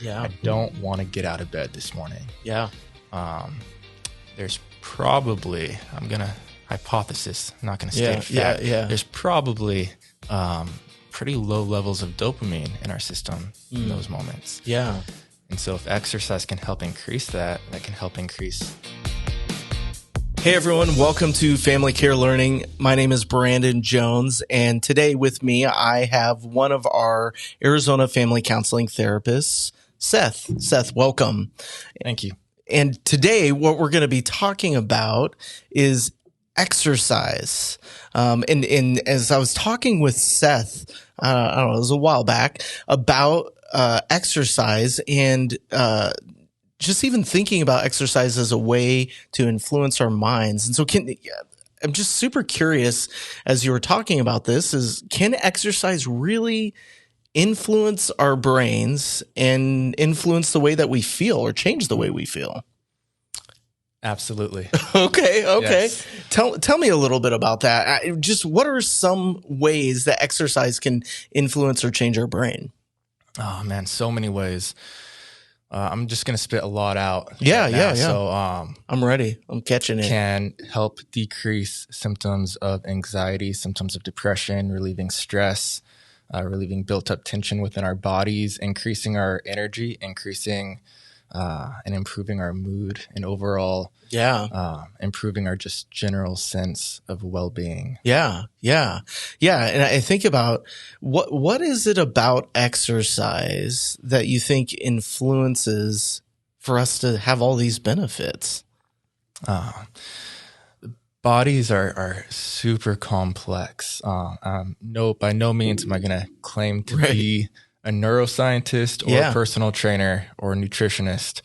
Yeah. I don't want to get out of bed this morning. Yeah. There's probably, I'm going to hypothesis, I'm not going to state fact. Yeah. There's probably pretty low levels of dopamine in our system in those moments. Yeah. And so if exercise can help increase that can help increase. Hey everyone, welcome to Family Care Learning. My name is Brandon Jones, and today with me I have one of our Arizona family counseling therapists, Seth. Seth, welcome. Thank you. And today what we're going to be talking about is exercise. And as I was talking with Seth, I don't know, it was a while back, about exercise and just even thinking about exercise as a way to influence our minds. And so I'm just super curious, as you were talking about this, can exercise really influence our brains and influence the way that we feel or change the way we feel? Absolutely. Okay. Yes. Tell me a little bit about that. Just what are some ways that exercise can influence or change our brain? Oh man, so many ways. I'm just going to spit a lot out. Yeah. So I'm ready. I'm catching it. Can help decrease symptoms of anxiety, symptoms of depression, relieving stress, relieving built up tension within our bodies, increasing our energy, increasing and improving our mood and overall, improving our just general sense of well-being. Yeah. And I think about what is it about exercise that you think influences for us to have all these benefits? Bodies are super complex. No, by no means am I going to claim to be a neuroscientist or a personal trainer or a nutritionist.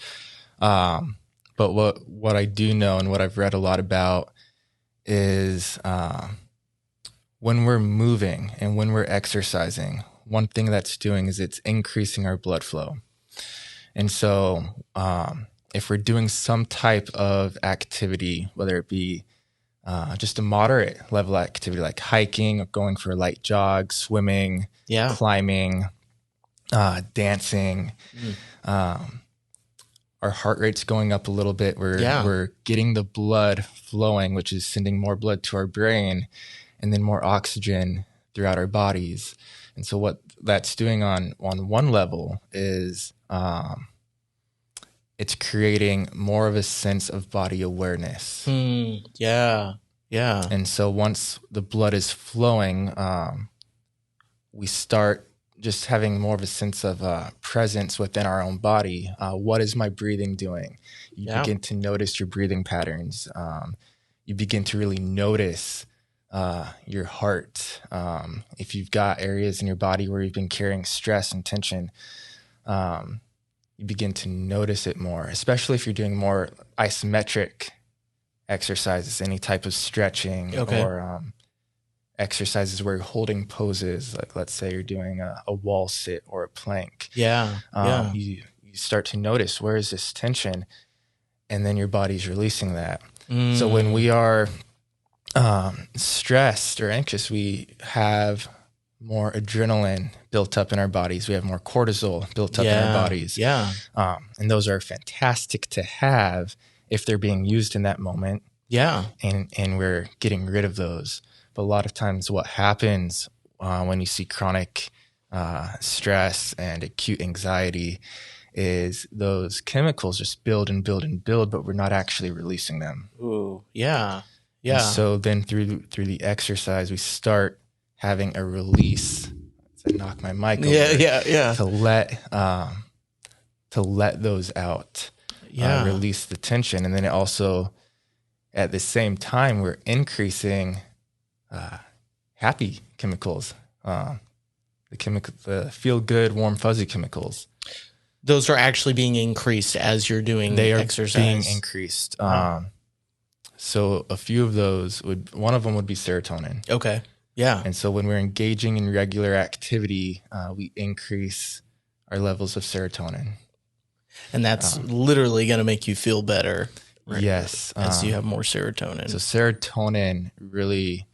But what I do know and what I've read a lot about is when we're moving and when we're exercising, one thing that's doing is it's increasing our blood flow. And so if we're doing some type of activity, whether it be just a moderate level activity like hiking or going for a light jog, swimming, climbing, dancing, our heart rate's going up a little bit. We're getting the blood flowing, which is sending more blood to our brain and then more oxygen throughout our bodies. And so what that's doing on one level is it's creating more of a sense of body awareness. Yeah. And so once the blood is flowing, we start just having more of a sense of presence within our own body. What is my breathing doing? You begin to notice your breathing patterns. You begin to really notice your heart. If you've got areas in your body where you've been carrying stress and tension, you begin to notice it more, especially if you're doing more isometric exercises, any type of stretching or exercises where you're holding poses, like let's say you're doing a wall sit or a plank. You start to notice, where is this tension? And then your body's releasing that. So when we are stressed or anxious, we have more adrenaline built up in our bodies. We have more cortisol built up in our bodies. And those are fantastic to have if they're being used in that moment. And we're getting rid of those. But a lot of times what happens when you see chronic stress and acute anxiety is those chemicals just build and build and build, but we're not actually releasing them. And so then through the exercise, we start having a release. I knock my mic over. To let those out. Release the tension. And then it also, at the same time, we're increasing happy chemicals, the feel good, warm, fuzzy chemicals. Those are actually being increased as you're doing exercise. They are being increased. So a few of those one of them would be serotonin. Okay. Yeah. And so when we're engaging in regular activity, we increase our levels of serotonin. And that's literally going to make you feel better. Right? Yes. As you have more serotonin. So serotonin really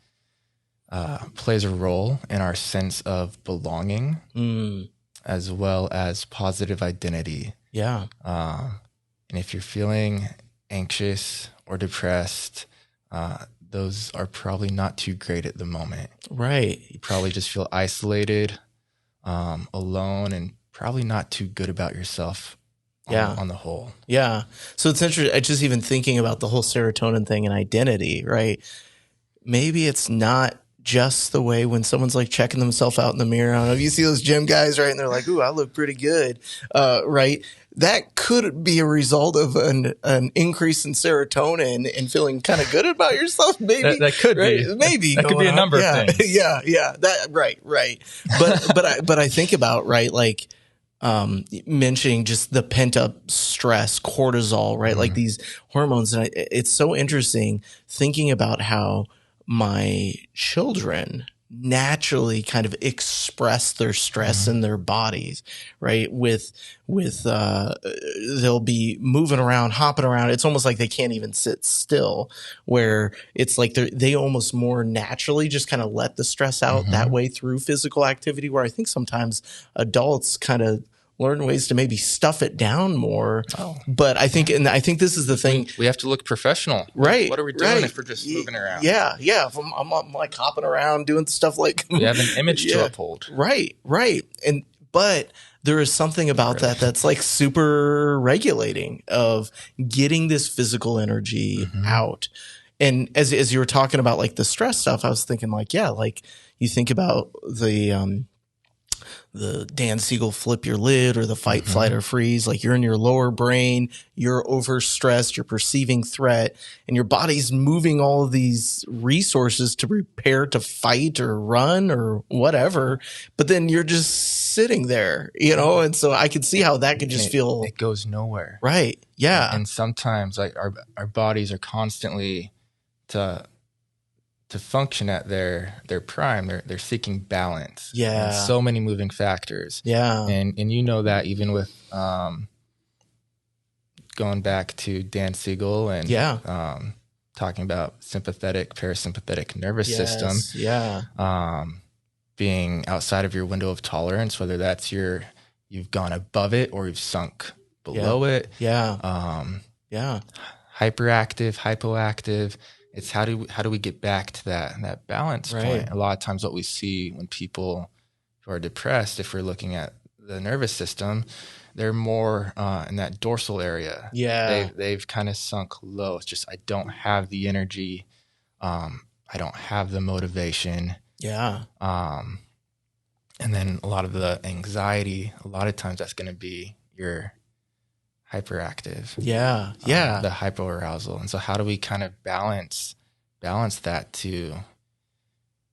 plays a role in our sense of belonging. as well as positive identity. Yeah. And if you're feeling anxious or depressed, those are probably not too great at the moment. Right. You probably just feel isolated, alone, and probably not too good about yourself on the whole. Yeah. So it's interesting. I just even thinking about the whole serotonin thing and identity, right? Maybe it's not just the way when someone's like checking themselves out in the mirror. I don't know if you see those gym guys, right? And they're like, ooh, I look pretty good. Right. That could be a result of an increase in serotonin and feeling kind of good about yourself. Maybe that could right? be. Maybe that could be a number of things. Yeah. That right. But I think about, right, like mentioning just the pent up stress, cortisol, right? Like these hormones. And it's so interesting thinking about how my children naturally kind of express their stress in their bodies, right? They'll be moving around, hopping around. It's almost like they can't even sit still, where it's like they almost more naturally just kind of let the stress out that way through physical activity, where I think sometimes adults kind of learn ways to maybe stuff it down more. But I think this is the thing. We have to look professional. Right. What are we doing if we're just moving around? Yeah. If I'm like hopping around doing stuff like we have an image to uphold. Right. But there is something about that that's like super regulating of getting this physical energy out. And as you were talking about like the stress stuff, I was thinking like, like you think about the Dan Siegel flip your lid or the fight, flight, or freeze. Like you're in your lower brain, you're overstressed, you're perceiving threat, and your body's moving all of these resources to prepare to fight or run or whatever. But then you're just sitting there, and so I could see how that could just feel. It goes nowhere. Right. Yeah. And sometimes like our bodies are constantly to function at their prime, they're seeking balance. Yeah. And so many moving factors. Yeah. And that even with going back to Dan Siegel and talking about sympathetic, parasympathetic nervous system. Yeah. Being outside of your window of tolerance, whether that's you've gone above it or you've sunk below it. Yeah. Hyperactive, hypoactive. It's how do we get back to that balance point? A lot of times what we see when people who are depressed, if we're looking at the nervous system, they're more in that dorsal area. Yeah. They've kind of sunk low. It's just, I don't have the energy. I don't have the motivation. Yeah. And then a lot of the anxiety, a lot of times that's going to be your hyperactive. Yeah. The hypoarousal. And so how do we kind of balance that to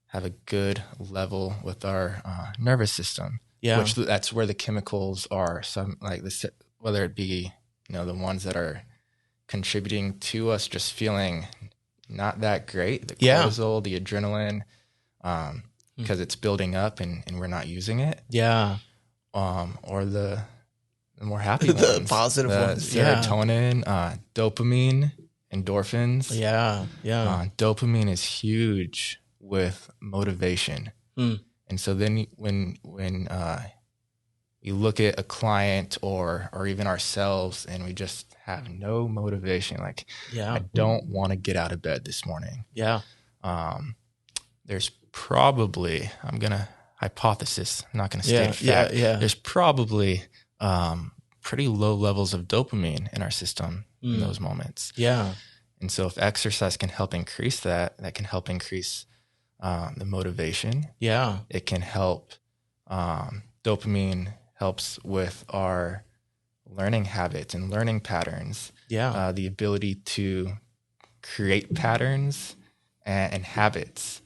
have a good level with our nervous system? Yeah. Which that's where the chemicals are. Some like this, whether it be, the ones that are contributing to us just feeling not that great, the cortisol, the adrenaline, because it's building up and we're not using it. Yeah. Or the more happy ones, the positive ones, serotonin, dopamine, endorphins. Yeah. Dopamine is huge with motivation, and so then when you look at a client or even ourselves, and we just have no motivation, like I don't want to get out of bed this morning. Yeah. There's probably, I'm gonna hypothesis, I'm not gonna state fact. There's probably pretty low levels of dopamine in our system in those moments. Yeah. And so if exercise can help increase that can help increase the motivation. Yeah. It can help, dopamine helps with our learning habits and learning patterns. Yeah. The ability to create patterns and habits.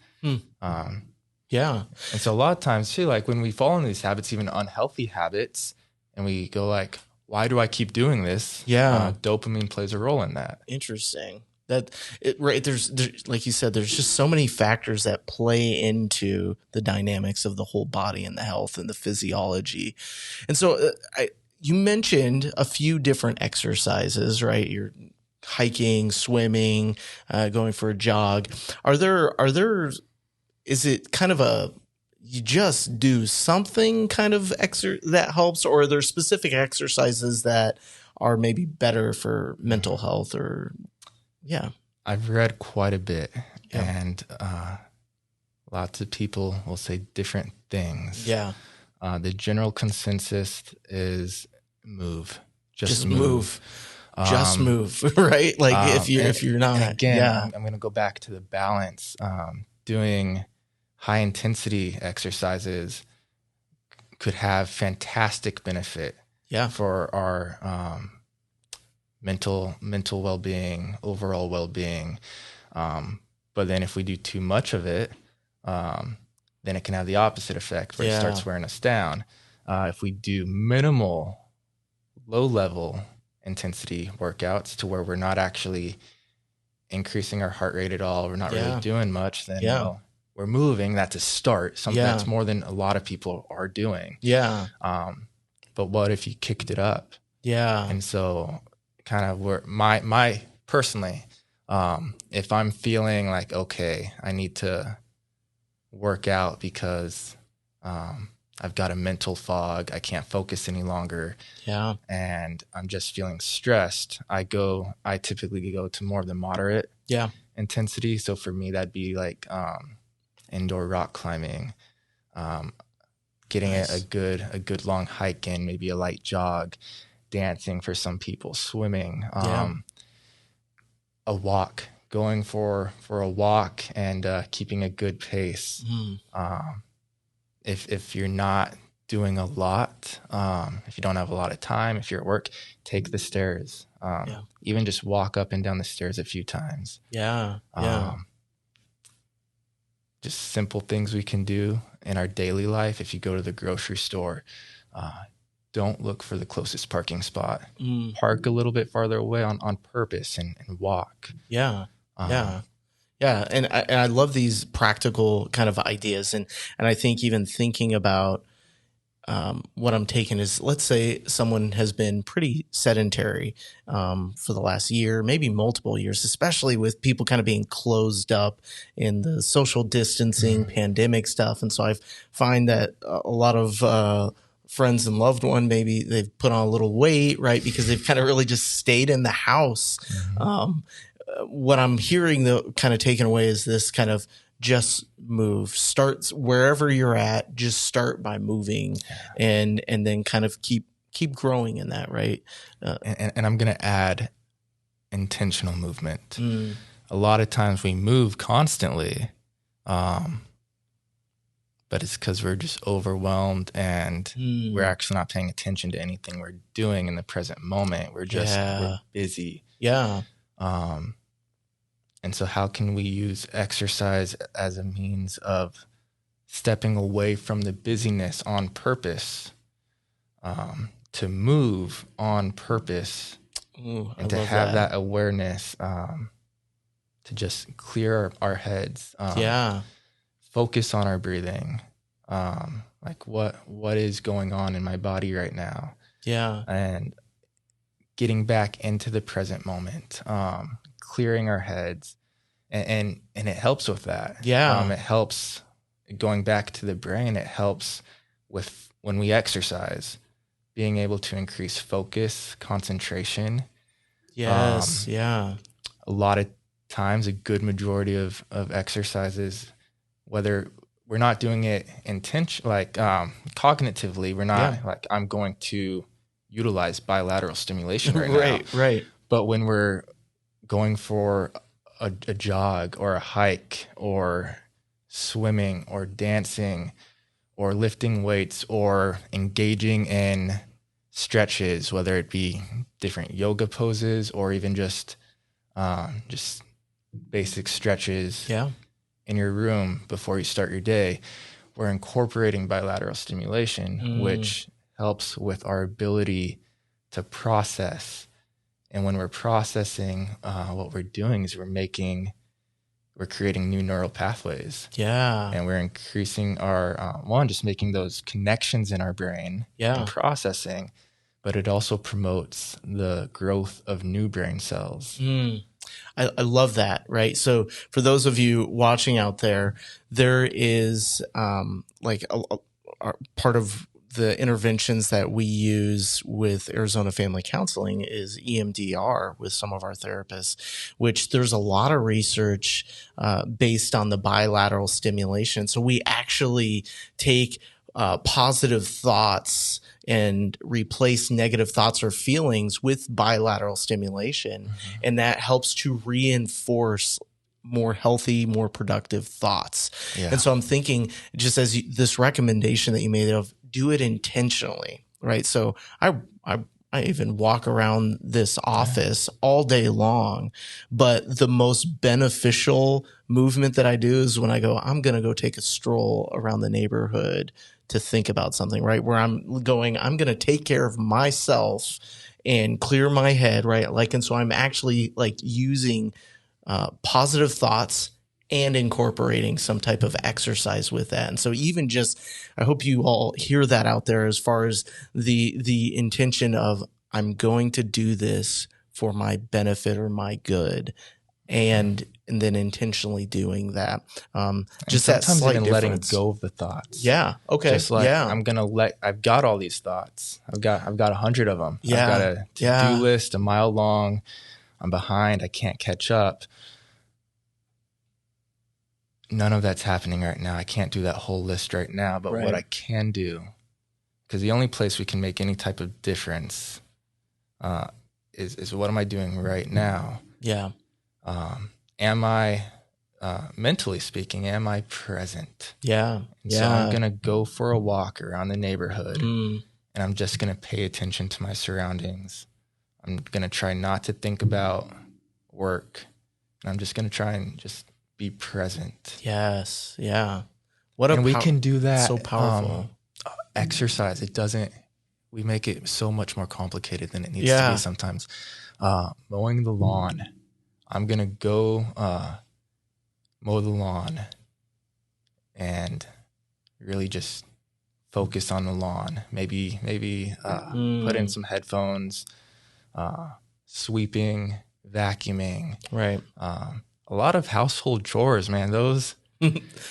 Yeah. And so a lot of times too, like when we fall into these habits, even unhealthy habits, and we go like, why do I keep doing this? Yeah. Dopamine plays a role in that. Interesting. There's like you said, there's just so many factors that play into the dynamics of the whole body and the health and the physiology. And so you mentioned a few different exercises, right? You're hiking, swimming, going for a jog. Is it kind of you just do something kind of that helps, or are there specific exercises that are maybe better for mental health? Or I've read quite a bit, and lots of people will say different things. The general consensus is move. Just move. Just move, right? Like if you're not. And again, I'm going to go back to the balance. Doing high intensity exercises could have fantastic benefit for our mental well-being, overall well-being. But then if we do too much of it, then it can have the opposite effect where it starts wearing us down. If we do minimal, low-level intensity workouts to where we're not actually increasing our heart rate at all, we're not really doing much, then we're moving. That's a start. Something that's more than a lot of people are doing. But what if you kicked it up? And so kind of where my personally, if I'm feeling like, okay, I need to work out because I've got a mental fog, I can't focus any longer, and I'm just feeling stressed, I typically go to more of the moderate intensity. So for me, that'd be like indoor rock climbing, getting a good long hike in, maybe a light jog, dancing for some people, swimming, a walk, going for a walk and keeping a good pace. If you're not doing a lot, if you don't have a lot of time, if you're at work, take the stairs. Even just walk up and down the stairs a few times. Just simple things we can do in our daily life. If you go to the grocery store, don't look for the closest parking spot. Park a little bit farther away on purpose and walk. And I love these practical kind of ideas. And I think even thinking about what I'm taking is, let's say someone has been pretty sedentary for the last year, maybe multiple years, especially with people kind of being closed up in the social distancing pandemic stuff. And so I find that a lot of friends and loved one, maybe they've put on a little weight, right? Because they've kind of really just stayed in the house. What I'm hearing, though, kind of taken away is this kind of just move. Starts wherever you're at, just start by moving, and then kind of keep growing in that, right? And I'm going to add intentional movement. A lot of times we move constantly, but it's because we're just overwhelmed and we're actually not paying attention to anything we're doing in the present moment. We're busy. And so how can we use exercise as a means of stepping away from the busyness on purpose, to move on purpose, and to have that awareness, to just clear our heads, focus on our breathing, like what is going on in my body right now, and getting back into the present moment, clearing our heads, and it helps with that. It helps going back to the brain. It helps with when we exercise, being able to increase focus, concentration. A lot of times, a good majority of exercises, whether we're not doing it cognitively, we're not like, I'm going to utilize bilateral stimulation right now. Right. But when we're going for a jog or a hike or swimming or dancing or lifting weights or engaging in stretches, whether it be different yoga poses or even just basic stretches in your room before you start your day, we're incorporating bilateral stimulation, which helps with our ability to process. And when we're processing, what we're doing is we're creating new neural pathways. And we're increasing our, just making those connections in our brain and processing, but it also promotes the growth of new brain cells. I love that. Right. So for those of you watching out there, there is like a part of the interventions that we use with Arizona Family Counseling is EMDR with some of our therapists, which there's a lot of research based on the bilateral stimulation. So we actually take positive thoughts and replace negative thoughts or feelings with bilateral stimulation. Mm-hmm. And that helps to reinforce more healthy, more productive thoughts. Yeah. And so I'm thinking, just as this recommendation that you made of do it intentionally, right? So I even walk around this office all day long, but the most beneficial movement that I do is when I go, I'm going to go take a stroll around the neighborhood to think about something, right? Where I'm going to take care of myself and clear my head, right? Like, and so I'm actually like using positive thoughts and incorporating some type of exercise with that. And so even just, I hope you all hear that out there as far as the intention of I'm going to do this for my benefit or my good. And then intentionally doing that. Just that slight even difference. Letting go of the thoughts. Yeah. Okay. Just like I've got all these thoughts. I've got 100 of them. Yeah. I've got a to-do list, a mile long. I'm behind. I can't catch up. None of that's happening right now. I can't do that whole list right now, but what I can do, because the only place we can make any type of difference is what am I doing right now? Yeah. Am I, mentally speaking, am I present? Yeah. So I'm going to go for a walk around the neighborhood and I'm just going to pay attention to my surroundings. I'm going to try not to think about work. And I'm just going to try and just be present. Yes. Yeah. We can do that. So powerful. Exercise. We make it so much more complicated than it needs to be sometimes. Mowing the lawn. I'm going to go mow the lawn and really just focus on the lawn. Maybe put in some headphones, sweeping, vacuuming. Right. A lot of household chores, man. Those,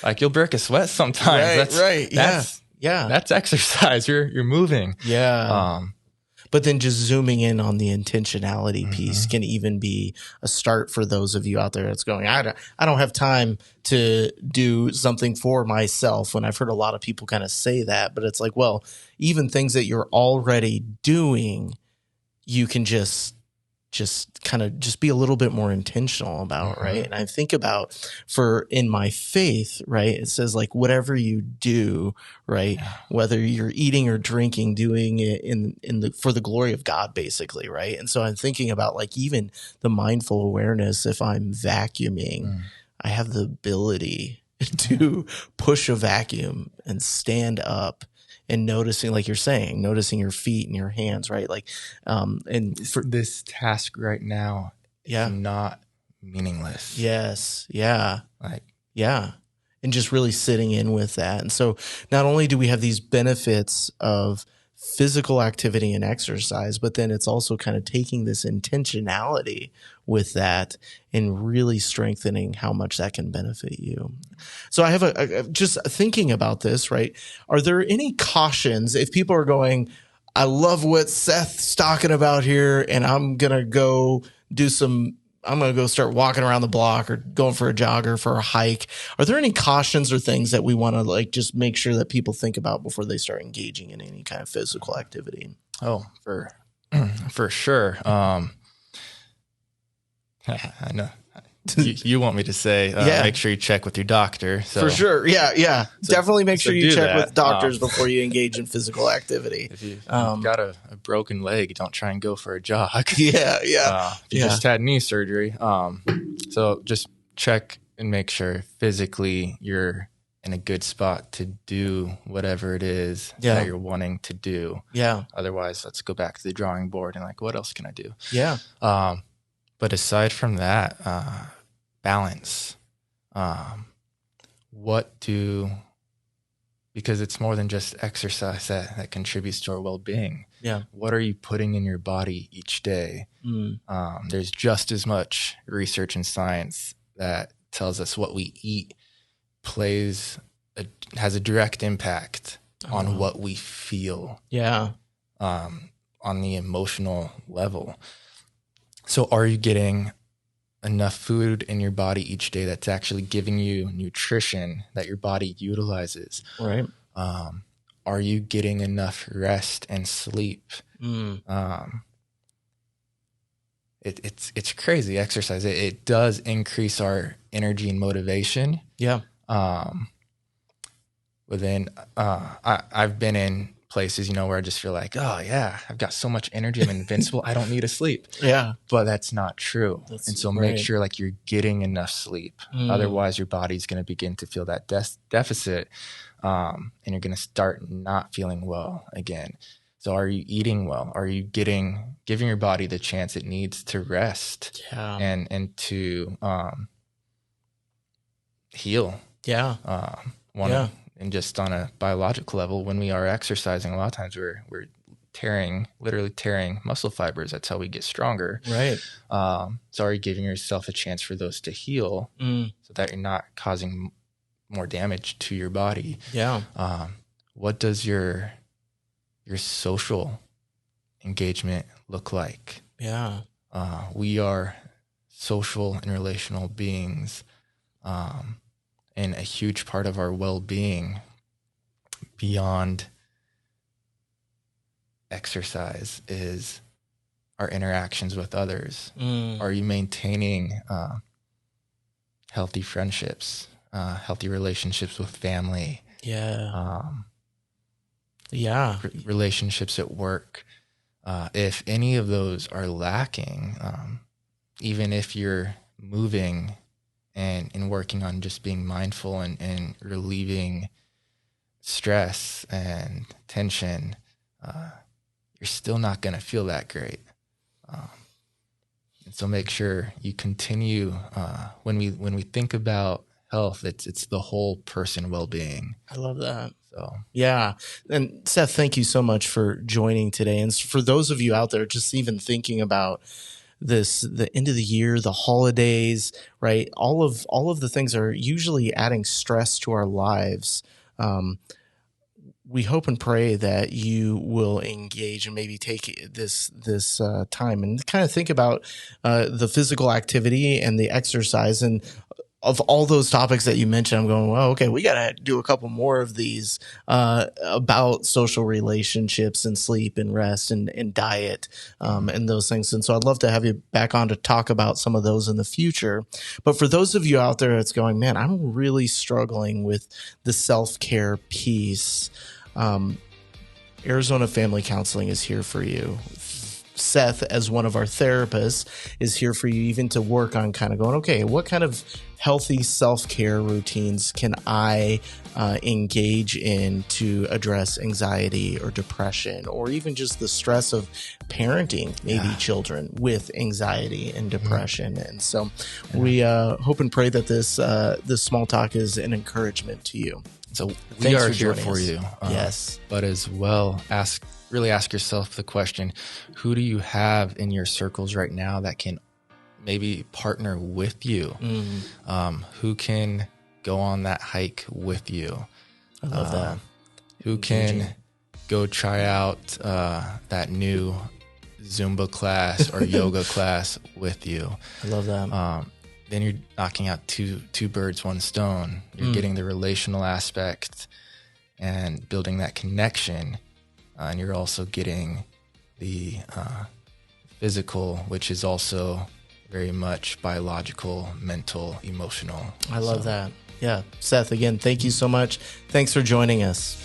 like, you'll break a sweat sometimes. Right. That's exercise. You're moving. Yeah. But then just zooming in on the intentionality piece can even be a start for those of you out there that's going, I don't have time to do something for myself. When I've heard a lot of people kind of say that, but it's like, well, even things that you're already doing, you can just kind of just be a little bit more intentional about, right? And I think about in my faith, right? It says like whatever you do, right? Yeah. Whether you're eating or drinking, doing it for the glory of God, basically, right? And so I'm thinking about like even the mindful awareness. If I'm vacuuming, I have the ability to push a vacuum and stand up. And noticing, like you're saying, noticing your feet and your hands, right? Like, and for this task right now, it's not meaningless. Yes. Yeah. And just really sitting in with that. And so not only do we have these benefits of physical activity and exercise, but then it's also kind of taking this intentionality with that and really strengthening how much that can benefit you. So I have just thinking about this, right? Are there any cautions if people are going, I love what Seth's talking about here, and I'm going to go start walking around the block or going for a jog or for a hike. Are there any cautions or things that we want to like just make sure that people think about before they start engaging in any kind of physical activity? Oh, for sure. I know. You want me to say, make sure you check with your doctor. So. For sure. Yeah. So, definitely make sure you check with doctors before you engage in physical activity. If you've got a broken leg, don't try and go for a jog. Yeah. If you just had knee surgery. So just check and make sure physically you're in a good spot to do whatever it is that you're wanting to do. Yeah. Otherwise, let's go back to the drawing board and like, what else can I do? Yeah. But aside from that, balance. Because because it's more than just exercise that contributes to our well-being. Yeah. What are you putting in your body each day? There's just as much research and science that tells us what we eat has a direct impact on what we feel. Yeah. On the emotional level. So are you getting enough food in your body each day that's actually giving you nutrition that your body utilizes? Right. Are you getting enough rest and sleep? It's crazy exercise. It does increase our energy and motivation. Yeah. I've been in places, where I just feel like, oh yeah, I've got so much energy, I'm invincible. I don't need to sleep. Yeah. But that's not true. And so make sure like you're getting enough sleep. Otherwise your body's going to begin to feel that deficit. And you're going to start not feeling well again. So are you eating well? Are you giving your body the chance it needs to rest and to heal? Yeah. And just on a biological level, when we are exercising, a lot of times we're literally tearing muscle fibers. That's how we get stronger. Right. So are you giving yourself a chance for those to heal so that you're not causing more damage to your body? Yeah. What does your social engagement look like? Yeah. We are social and relational beings. And a huge part of our well-being beyond exercise is our interactions with others. Are you maintaining healthy friendships, healthy relationships with family? Yeah. Relationships at work. If any of those are lacking, even if you're moving and working on just being mindful and relieving stress and tension, you're still not going to feel that great. And so make sure you continue, when we think about health, it's the whole person well-being. I love that. So yeah. And Seth, thank you so much for joining today. And for those of you out there just even thinking about the end of the year, the holidays, right? All of the things are usually adding stress to our lives. We hope and pray that you will engage and maybe take this time and kind of think about the physical activity and the exercise. And of all those topics that you mentioned, I'm going, well, okay, we got to do a couple more of these about social relationships and sleep and rest and diet and those things. And so I'd love to have you back on to talk about some of those in the future. But for those of you out there that's going, man, I'm really struggling with the self-care piece. Arizona Family Counseling is here for you. Seth, as one of our therapists, is here for you even to work on kind of going, okay, what kind of healthy self-care routines can I engage in to address anxiety or depression or even just the stress of parenting maybe children with anxiety and depression. And so we hope and pray that this small talk is an encouragement to you. So we are here for us. you. Yes. But as well, really ask yourself the question, who do you have in your circles right now that can maybe partner with you? Who can go on that hike with you? I love that. Who can go try out that new Zumba class or yoga class with you? I love that. Then you're knocking out two birds, one stone. You're getting the relational aspect and building that connection. And you're also getting the physical, which is also very much biological, mental, emotional. I love that. Yeah. Seth, again, thank you so much. Thanks for joining us.